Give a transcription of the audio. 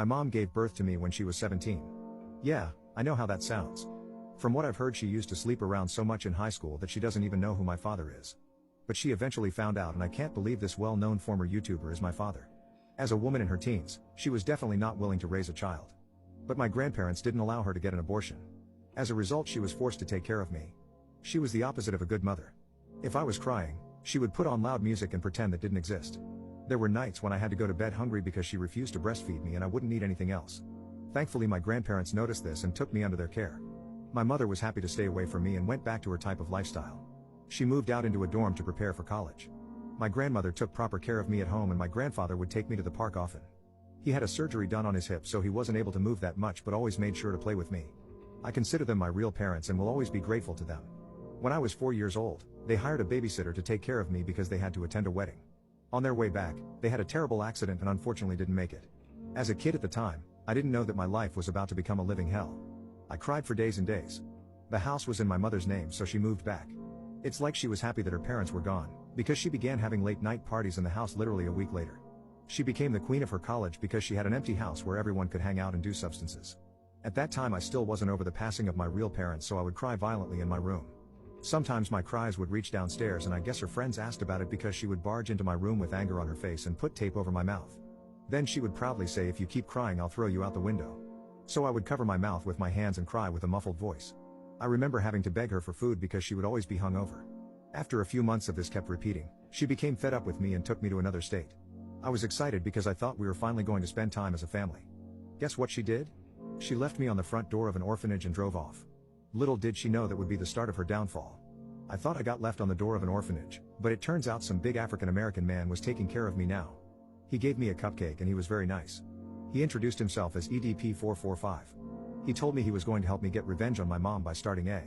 My mom gave birth to me when she was 17. Yeah, I know how that sounds. From what I've heard, she used to sleep around so much in high school that she doesn't even know who my father is. But she eventually found out, and I can't believe this well-known former YouTuber is my father. As a woman in her teens, she was definitely not willing to raise a child. But my grandparents didn't allow her to get an abortion. As a result, she was forced to take care of me. She was the opposite of a good mother. If I was crying, she would put on loud music and pretend that didn't exist. There were nights when I had to go to bed hungry because she refused to breastfeed me and I wouldn't eat anything else. Thankfully, my grandparents noticed this and took me under their care. My mother was happy to stay away from me and went back to her type of lifestyle. She moved out into a dorm to prepare for college. My grandmother took proper care of me at home, and my grandfather would take me to the park often. He had a surgery done on his hip, so he wasn't able to move that much, but always made sure to play with me. I consider them my real parents and will always be grateful to them. When I was 4 years old, they hired a babysitter to take care of me because they had to attend a wedding. On their way back, they had a terrible accident and unfortunately didn't make it. As a kid at the time, I didn't know that my life was about to become a living hell. I cried for days and days. The house was in my mother's name, so she moved back. It's like she was happy that her parents were gone, because she began having late night parties in the house literally a week later. She became the queen of her college because she had an empty house where everyone could hang out and do substances. At that time, I still wasn't over the passing of my real parents, so I would cry violently in my room. Sometimes my cries would reach downstairs, and I guess her friends asked about it because she would barge into my room with anger on her face and put tape over my mouth. Then she would proudly say, "If you keep crying, I'll throw you out the window." So I would cover my mouth with my hands and cry with a muffled voice. I remember having to beg her for food because she would always be hungover. After a few months of this kept repeating, she became fed up with me and took me to another state. I was excited because I thought we were finally going to spend time as a family. Guess what she did? She left me on the front door of an orphanage and drove off. Little did she know that would be the start of her downfall. I thought I got left on the door of an orphanage, but it turns out some big African American man was taking care of me now. He gave me a cupcake and he was very nice. He introduced himself as EDP 445. He told me he was going to help me get revenge on my mom by starting a